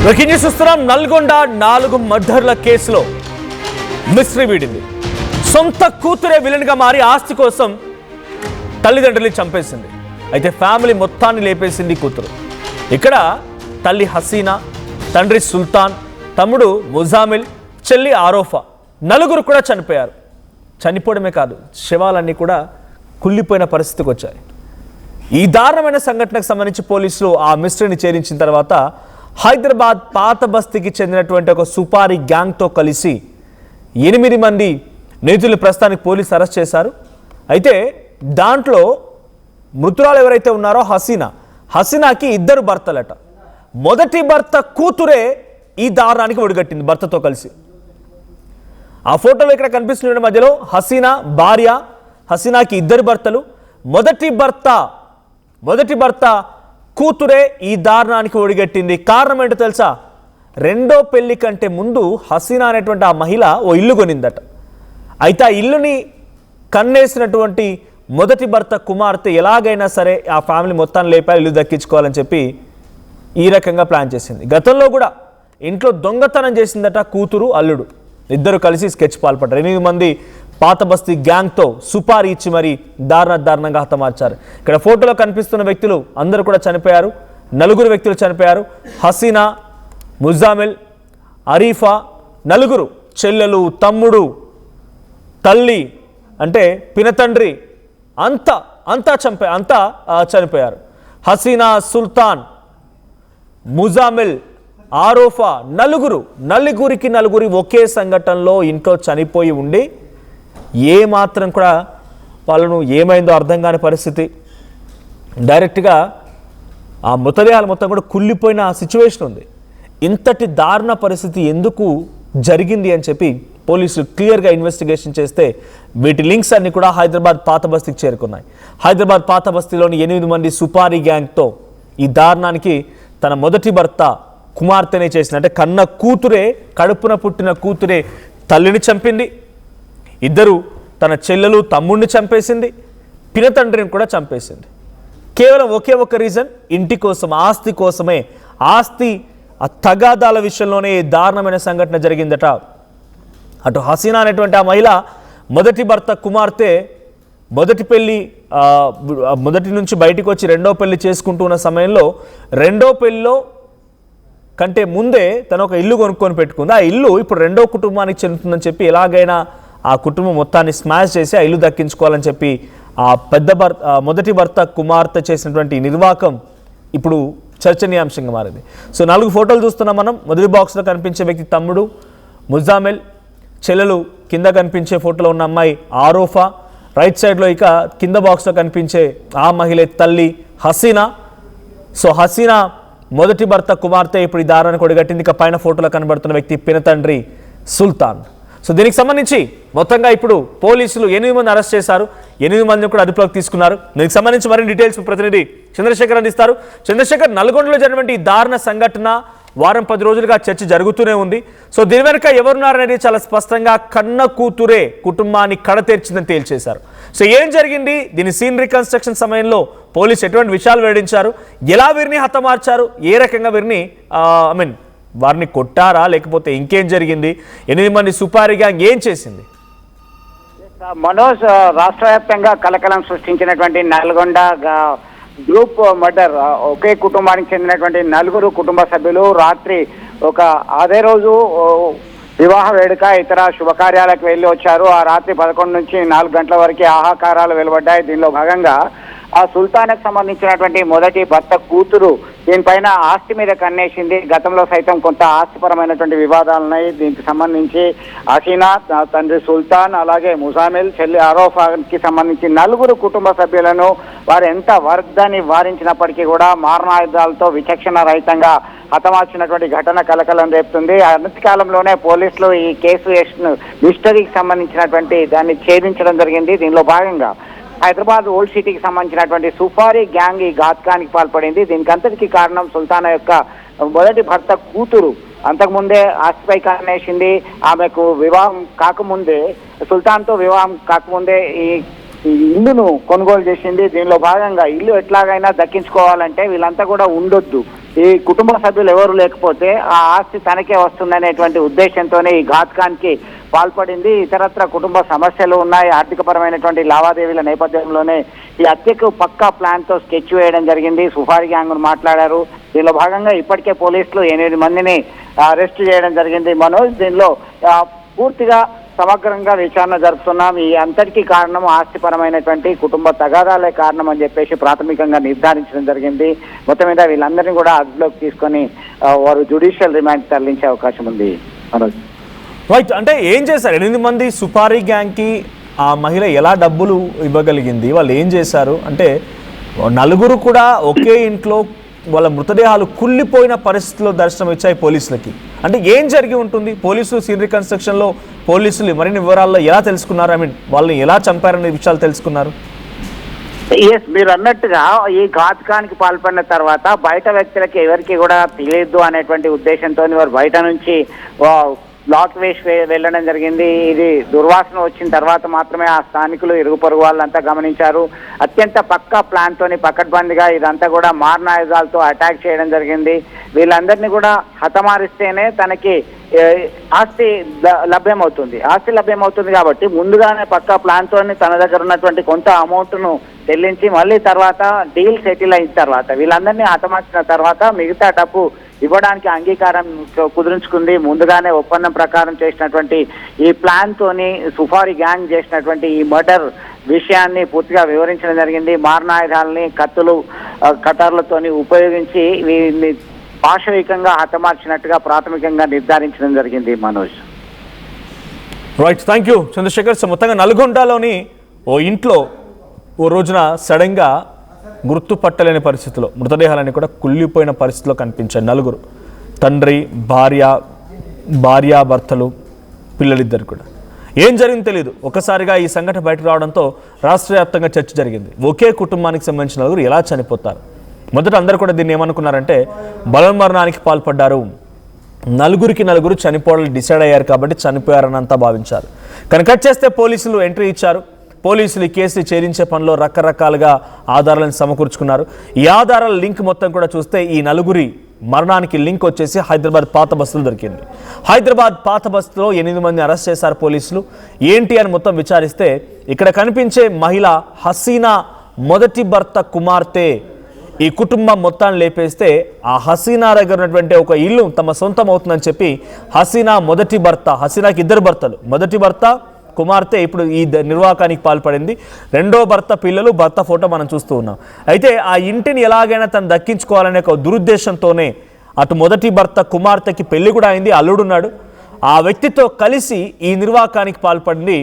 చూస్తున్నాం నల్గొండ 4 మర్డర్ల కేసులో మిస్టరీ వీడింది. సొంత కూతురే విలన్ గా మారి ఆస్తి కోసం తల్లిదండ్రుల్ని చంపేసింది. అయితే ఫ్యామిలీ మొత్తాన్ని లేపేసింది కూతురు. ఇక్కడ తల్లి హసీనా, తండ్రి సుల్తాన్, తమ్ముడు ముజామిల్, చెల్లి ఆరోఫా, నలుగురు కూడా చనిపోయారు. చనిపోవడమే కాదు, శవాలన్నీ కూడా కుళ్ళిపోయిన పరిస్థితికి వచ్చాయి. ఈ దారుణమైన సంఘటనకు సంబంధించి పోలీసులు ఆ మిస్టరీని ఛేదించిన తర్వాత హైదరాబాద్ పాత బస్తీకి చెందినటువంటి ఒక సుపారీ గ్యాంగ్తో కలిసి 8 మంది నిందితులు ప్రస్తుతానికి పోలీసు అరెస్ట్ చేశారు. అయితే దాంట్లో మృతురాలు ఎవరైతే ఉన్నారో హసీనాకి 2 భర్తలట. మొదటి భర్త కూతురే ఈ దారుణానికి ఒడిగట్టింది భర్తతో కలిసి. ఆ ఫోటోలో ఇక్కడ కనిపిస్తున్న మధ్యలో హసీనా భార్య, హసీనాకి 2 భర్తలు. మొదటి భర్త కూతురే ఈ దారుణానికి ఒడిగట్టింది. కారణం ఏంటో తెలుసా? రెండో పెళ్లి కంటే ముందు హసీనా అనేటువంటి ఆ మహిళ ఓ ఇల్లు కొనిందట. అయితే ఆ ఇల్లుని కన్నేసినటువంటి మొదటి భర్త కుమార్తె ఎలాగైనా సరే ఆ ఫ్యామిలీ మొత్తాన్ని లేపా ఇల్లు దక్కించుకోవాలని చెప్పి ఈ రకంగా ప్లాన్ చేసింది. గతంలో కూడా ఇంట్లో దొంగతనం చేసిందట కూతురు, అల్లుడు. 2 కలిసి స్కెచ్ పాల్పడ్డారు. 8 మంది పాత బస్తీ గ్యాంగ్తో సుపారీ ఇచ్చి మరి దారుణంగా హతమార్చారు. ఇక్కడ ఫోటోలో కనిపిస్తున్న వ్యక్తులు అందరూ కూడా చనిపోయారు. 4 వ్యక్తులు చనిపోయారు. హసీనా, ముజామిల్, అరీఫా, 4 చెల్లెలు, తమ్ముడు, తల్లి అంటే పినతండ్రి అంతా చనిపోయారు. హసీనా, సుల్తాన్, ముజామిల్, ఆరోఫా, 4 ఒకే సంఘటనలో ఇంట్లో చనిపోయి ఉండి ఏమాత్రం కూడా వాళ్ళను ఏమైందో అర్థం కాని పరిస్థితి. డైరెక్ట్గా ఆ మృతదేహాలు మొత్తం కూడా కుళ్ళిపోయిన సిచ్యువేషన్ ఉంది. ఇంతటి దారుణ పరిస్థితి ఎందుకు జరిగింది అని చెప్పి పోలీసులు క్లియర్గా ఇన్వెస్టిగేషన్ చేస్తే వీటి లింక్స్ అన్ని కూడా హైదరాబాద్ పాత బస్తీకి చేరుకున్నాయి. హైదరాబాద్ పాత బస్తీలోని 8 మంది సుపారీ గ్యాంగ్తో ఈ దారుణానికి తన మొదటి భర్త కుమార్తెనే చేసింది. అంటే కన్న కూతురే, కడుపున పుట్టిన కూతురే తల్లిని చంపింది. 2 తన చెల్లెలు, తమ్ముడిని చంపేసింది. పినతండ్రిని కూడా చంపేసింది. కేవలం ఒకే ఒక రీజన్, ఇంటి కోసం, ఆస్తి కోసమే. ఆస్తి ఆ తగాదాల విషయంలోనే దారుణమైన సంఘటన జరిగిందట. అటు హసీనా అనేటువంటి ఆ మహిళ మొదటి భర్త కుమార్తె మొదటి నుంచి బయటికి వచ్చి రెండో పెళ్లి చేసుకుంటూ ఉన్న సమయంలో రెండో పెళ్లిలో కంటే ముందే తను ఒక ఇల్లు కొనుక్కొని పెట్టుకుంది. ఆ ఇల్లు ఇప్పుడు రెండో కుటుంబానికి చెందుతుందని చెప్పి ఎలాగైనా ఆ కుటుంబం మొత్తాన్ని స్మాష్ చేసి ఆ ఇల్లు దక్కించుకోవాలని చెప్పి ఆ మొదటి భర్త కుమార్తె చేసినటువంటి నిర్వాకం ఇప్పుడు చర్చనీయాంశంగా మారింది. సో 4 ఫోటోలు చూస్తున్నాం మనం. మొదటి బాక్స్లో కనిపించే వ్యక్తి తమ్ముడు ముజామిల్, చెల్లెలు కింద కనిపించే ఫోటోలో ఉన్న అమ్మాయి ఆరోఫా, రైట్ సైడ్లో ఇక కింద బాక్స్లో కనిపించే ఆ మహిళ తల్లి హసీనా. సో హసీనా మొదటి భర్త కుమార్తె ఇప్పుడు ఈ దారుణానికి ఒడిగట్టింది. ఇక పైన ఫోటోలో కనబడుతున్న వ్యక్తి పినతండ్రి సుల్తాన్. సో దీనికి సంబంధించి మొత్తంగా ఇప్పుడు పోలీసులు 8 మంది అరెస్ట్ చేశారు. 8 మందిని కూడా అదుపులోకి తీసుకున్నారు. దీనికి సంబంధించి మరిన్ని డీటెయిల్స్ ప్రతినిధి చంద్రశేఖర్ అందిస్తారు. చంద్రశేఖర్, నల్గొండలో జరిగినటువంటి ఈ దారుణ సంఘటన వారం 10 రోజులుగా చర్చ జరుగుతూనే ఉంది. సో దీని వెనుక ఎవరున్నారనేది చాలా స్పష్టంగా కన్న కూతురే కుటుంబాన్ని కడతీర్చిందని తేల్చేశారు. సో ఏం జరిగింది? దీని సీన్ రికన్స్ట్రక్షన్ సమయంలో పోలీసు ఎటువంటి విషయాలు వెల్లడించారు? ఎలా వీరిని హతమార్చారు? ఏ రకంగా వీరిని వారిని కొట్టారా, లేకపోతే ఇంకేం జరిగింది? 8 మంది సుపారీ గ్యాంగ్ ఏం చేసింది? మనోజ్, రాష్ట్ర వ్యాప్తంగా కలకలం సృష్టించినటువంటి నల్గొండ గ్రూప్ మర్డర్. ఒకే కుటుంబానికి చెందినటువంటి 4 కుటుంబ సభ్యులు రాత్రి అదే రోజు వివాహ వేడుక, ఇతర శుభకార్యాలకు వెళ్ళి వచ్చారు. ఆ రాత్రి 11 నుంచి 4 గంటల వరకు ఆహాకారాలు వెలువడ్డాయి. దీనిలో భాగంగా ఆ సుల్తాన్కు సంబంధించినటువంటి మొదటి భర్త కూతురు దీనిపైన ఆస్తి మీద కన్నేసింది. గతంలో సైతం కొంత ఆస్తిపరమైనటువంటి వివాదాలు ఉన్నాయి. దీనికి సంబంధించి హసీనా, తండ్రి సుల్తాన్, అలాగే ముజామిల్, చెల్లి ఆరోఫాకి సంబంధించి 4 కుటుంబ సభ్యులను వారు ఎంత వర్గాన్ని వారించినప్పటికీ కూడా మారణాయుధాలతో విచక్షణ రహితంగా హతమార్చినటువంటి ఘటన కలకలం రేపుతుంది. అనతి కాలంలోనే పోలీసులు ఈ కేసు మిస్టరీకి సంబంధించినటువంటి దాన్ని ఛేదించడం జరిగింది. దీనిలో భాగంగా హైదరాబాద్ ఓల్డ్ సిటీకి సంబంధించినటువంటి సుపారీ గ్యాంగ్ ఈ ఘాతకానికి పాల్పడింది. దీనికి అంతటికీ కారణం సుల్తానా యొక్క మొదటి భర్త కూతురు అంతకుముందే ఆస్తిపై కన్నేసింది. ఆమెకు వివాహం కాకముందే, సుల్తాన్తో వివాహం కాకముందే ఈ ఇల్లును కొనుగోలు చేసింది. దీనిలో భాగంగా ఇల్లు ఎట్లాగైనా దక్కించుకోవాలంటే వీళ్ళంతా కూడా ఉండొద్దు, ఈ కుటుంబ సభ్యులు ఎవరు లేకపోతే ఆ ఆస్తి తనకే వస్తుందనేటువంటి ఉద్దేశంతోనే ఈ ఘాతకానికి పాల్పడింది. ఇతరత్ర కుటుంబ సమస్యలు ఉన్నాయి, ఆర్థికపరమైనటువంటి లావాదేవీల నేపథ్యంలోనే ఈ హత్యకు పక్కా ప్లాన్ తో స్కెచ్ వేయడం జరిగింది. సుఫారీ గ్యాంగ్ మాట్లాడారు. దీనిలో భాగంగా ఇప్పటికే పోలీసులు 8 మందిని అరెస్ట్ చేయడం జరిగింది. మనోజ్, దీనిలో పూర్తిగా సమగ్రంగా విచారణ జరుపుతున్నాం. ఈ అంతటికీ కారణం ఆస్తిపరమైనటువంటి కుటుంబ తగాదాలే కారణం అని చెప్పేసి ప్రాథమికంగా నిర్ధారించడం జరిగింది. మొత్తం మీద వీళ్ళందరినీ కూడా అదుపులోకి తీసుకొని వారు జ్యుడిషియల్ రిమాండ్ తరలించే అవకాశం ఉంది. మనోజ్, రైట్. అంటే ఏం చేశారు 8 మంది సుపారీ గ్యాంగ్కి ఆ మహిళ ఎలా డబ్బులు ఇవ్వగలిగింది? వాళ్ళు ఏం చేశారు అంటే నలుగురు కూడా ఒకే ఇంట్లో వాళ్ళ మృతదేహాలు కుళ్ళిపోయిన పరిస్థితిలో దర్శనం ఇచ్చాయి పోలీసులకి. అంటే ఏం జరిగి ఉంటుంది? పోలీసులు సీన్ రికన్స్ట్రక్షన్లో పోలీసులు మరిన్ని వివరాల్లో ఎలా తెలుసుకున్నారు? వాళ్ళని ఎలా చంపారనే విషయాలు తెలుసుకున్నారు? ఎస్, మీరు అన్నట్టుగా ఈ ఘాతకానికి పాల్పడిన తర్వాత బయట వ్యక్తులకి ఎవరికి కూడా తెలియదు అనేటువంటి ఉద్దేశంతో వారు బయట నుంచి బ్లాక్ వేసి వెళ్ళడం జరిగింది. ఇది దుర్వాసన వచ్చిన తర్వాత మాత్రమే ఆ స్థానికులు ఇరుగు పొరుగు వాళ్ళంతా గమనించారు. అత్యంత పక్కా ప్లాన్ తోని పకడ్బందీగా ఇదంతా కూడా మారణాయుధాలతో అటాక్ చేయడం జరిగింది. వీళ్ళందరినీ కూడా హతమారిస్తేనే తనకి ఆస్తి లభ్యమవుతుంది కాబట్టి ముందుగానే పక్కా ప్లాన్ తోని తన దగ్గర ఉన్నటువంటి కొంత అమౌంట్ ను చెల్లించి మళ్ళీ తర్వాత డీల్ సెటిల్ అయిన తర్వాత వీళ్ళందరినీ హతమార్చిన తర్వాత మిగతా డబ్బు ఇవ్వడానికి అంగీకారం కుదుర్చుకుంది. ముందుగానే ఒప్పందం ప్రకారం చేసినటువంటి ఈ ప్లాన్ తోని సుఫారీ గ్యాంగ్ చేసినటువంటి ఈ మర్డర్ విషయాన్ని పూర్తిగా వివరించడం జరిగింది. మారణాయుధాలని కత్తులు కటార్లతోని ఉపయోగించి వీరిని పాశవికంగా హతమార్చినట్టుగా ప్రాథమికంగా నిర్ధారించడం జరిగింది. Manoj, right, thank you Chandrashekhar. So మొత్తంగా నల్గొండలోని ఓ ఇంట్లో ఓ రోజున సడన్గా గుర్తుపట్టలేని పరిస్థితిలో మృతదేహాలన్నీ కూడా కుళ్ళిపోయిన పరిస్థితిలో కనిపించాయి. నలుగురు, తండ్రి, భార్యాభర్తలు, పిల్లలిద్దరు కూడా. ఏం జరిగిందో తెలియదు. ఒకసారిగా ఈ సంఘటన బయటకు రావడంతో రాష్ట్ర వ్యాప్తంగా చర్చ జరిగింది. ఒకే కుటుంబానికి సంబంధించిన నలుగురు ఎలా చనిపోతారు? మొదట అందరూ కూడా దీన్ని ఏమనుకున్నారంటే బలవన్మరణానికి పాల్పడ్డారు, నలుగురు చనిపోవాలని డిసైడ్ అయ్యారు కాబట్టి చనిపోయారనంతా భావించారు. కానీ కట్ చేస్తే పోలీసులు ఎంట్రీ ఇచ్చారు. పోలీసులు ఈ కేసు ఛేదించే పనిలో రకరకాలుగా ఆధారాలను సమకూర్చుకున్నారు. ఈ ఆధారాల లింక్ మొత్తం కూడా చూస్తే ఈ నలుగురి మరణానికి లింక్ వచ్చేసి హైదరాబాద్ పాత బస్సులో దొరికింది. హైదరాబాద్ పాత బస్సులో 8 మంది అరెస్ట్ చేశారు పోలీసులు. ఏంటి అని మొత్తం విచారిస్తే ఇక్కడ కనిపించే మహిళ హసీనా మొదటి భర్త కుమార్తె. ఈ కుటుంబం మొత్తాన్ని లేపేస్తే ఆ హసీనా దగ్గర ఉన్నటువంటి ఒక ఇల్లు తమ సొంతం అవుతుందని చెప్పి హసీనా మొదటి భర్త, హసీనాకి 2 భర్తలు, మొదటి భర్త కుమార్తె ఇప్పుడు ఈ నిర్వాకానికి పాల్పడింది. 2వ భర్త, పిల్లలు, భర్త ఫోటో మనం చూస్తూ ఉన్నాం. అయితే ఆ ఇంటిని ఎలాగైనా తను దక్కించుకోవాలనే ఒక దురుద్దేశంతోనే అటు మొదటి భర్త కుమార్తెకి పెళ్లి కూడా అయింది, అల్లుడున్నాడు. ఆ వ్యక్తితో కలిసి ఈ నిర్వాకానికి పాల్పడింది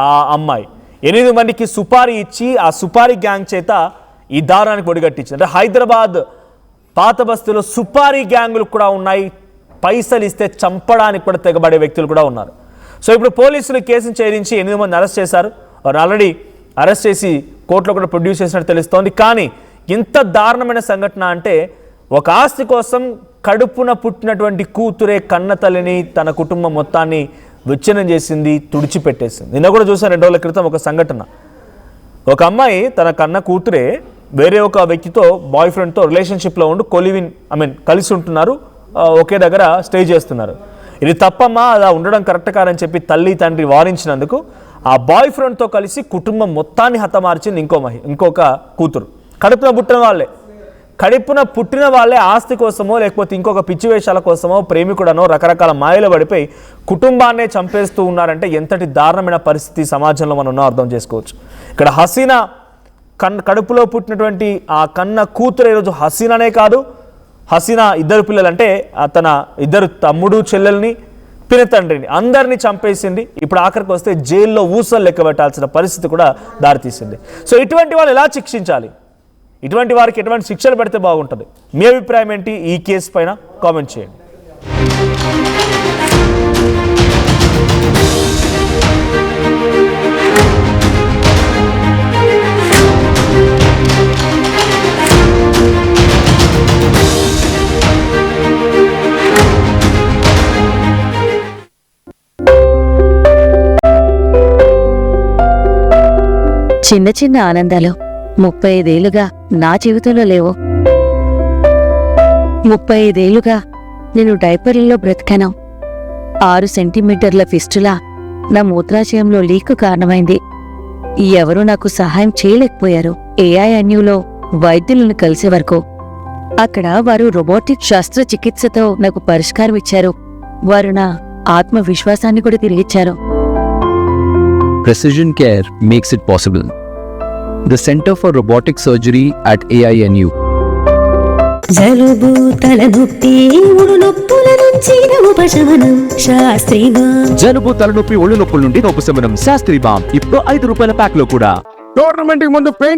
ఆ అమ్మాయి. 8 మందికి సుపారీ ఇచ్చి ఆ సుపారీ గ్యాంగ్ చేత ఈ దారానికి ఒడిగట్టించింది. అంటే హైదరాబాద్ పాత బస్తీలో సుపారీ గ్యాంగులు కూడా ఉన్నాయి. పైసలు ఇస్తే చంపడానికి కూడా తెగబడే వ్యక్తులు కూడా ఉన్నారు. సో ఇప్పుడు పోలీసులు కేసును ఛేదించి 8 మంది అరెస్ట్ చేశారు. వారు ఆల్రెడీ అరెస్ట్ చేసి కోర్టులో కూడా ప్రొడ్యూస్ చేసినట్టు తెలుస్తోంది. కానీ ఇంత దారుణమైన సంఘటన అంటే ఒక ఆస్తి కోసం కడుపున పుట్టినటువంటి కూతురే కన్న తల్లిని, తన కుటుంబం మొత్తాన్ని విచ్ఛిన్నం చేసింది, తుడిచిపెట్టేసింది. నిన్న కూడా చూసాను 2 రోజుల క్రితం ఒక సంఘటన. ఒక అమ్మాయి తన కన్న కూతురే వేరే ఒక వ్యక్తితో బాయ్ ఫ్రెండ్తో రిలేషన్షిప్లో ఉండి కలిసి ఉంటున్నారు, ఒకే దగ్గర స్టే చేస్తున్నారు. ఇది తప్పమ్మా, అలా ఉండడం కరెక్ట్ కాదని చెప్పి తల్లి తండ్రి వారించినందుకు ఆ బాయ్ ఫ్రెండ్తో కలిసి కుటుంబం మొత్తాన్ని హతమార్చింది ఇంకొక కూతురు. కడుపున పుట్టిన వాళ్ళే ఆస్తి కోసమో లేకపోతే ఇంకొక పిచ్చి వేషాల కోసమో ప్రేమికుడనో రకరకాల మాయలు పడిపోయి కుటుంబాన్నే చంపేస్తూ ఉన్నారంటే ఎంతటి దారుణమైన పరిస్థితి సమాజంలో మనం ఉన్నో అర్థం చేసుకోవచ్చు. ఇక్కడ హసీనా కడుపులో పుట్టినటువంటి ఆ కన్న కూతురు ఈరోజు హసీనానే కాదు, హసీనా 2 పిల్లలు అంటే తన 2 తమ్ముడు చెల్లెల్ని, పినతండ్రిని అందరినీ చంపేసింది. ఇప్పుడు ఆఖరికి వస్తే జైల్లో ఊసలు లెక్క పెట్టాల్సిన పరిస్థితి కూడా దారితీసింది. సో ఇటువంటి వాళ్ళు ఎలా శిక్షించాలి? ఇటువంటి వారికి ఎటువంటి శిక్షలు పెడితే బాగుంటుంది? మీ అభిప్రాయం ఏంటి ఈ కేసు పైన? కామెంట్ చేయండి. చిన్న చిన్న ఆనందాలు 35 ఏళ్లుగా నా జీవితంలో లేవు. 35 నేను డైపర్లలో బ్రతికాను. 6 సెంటీమీటర్ల ఫిస్టులా నా మూత్రాశయంలో లీకు కారణమైంది. ఎవరూ నాకు సహాయం చేయలేకపోయారు. AINUలో వైద్యులను కలిసే వరకు. అక్కడ వారు రోబోటిక్ శస్త్రచికిత్సతో నాకు పరిష్కారం ఇచ్చారు. వారు నా ఆత్మవిశ్వాసాన్ని కూడా తిరిగిచ్చారు. Precision Care makes it possible. The Center for Robotic Surgery at AINU. జలుబు తలనొప్పి ఒళ్ళు నొప్పుల నుంచి ఉపశమనం శాస్త్రీగా. జలుబు తలనొప్పి ఒళ్ళు నొప్పుల నుండి ఉపశమనం శాస్త్రీ బామ్ ఇప్పుడు ₹5 ప్యాక్ లో కూడా. టోర్నమెంట్ కి ముందు పెయింట్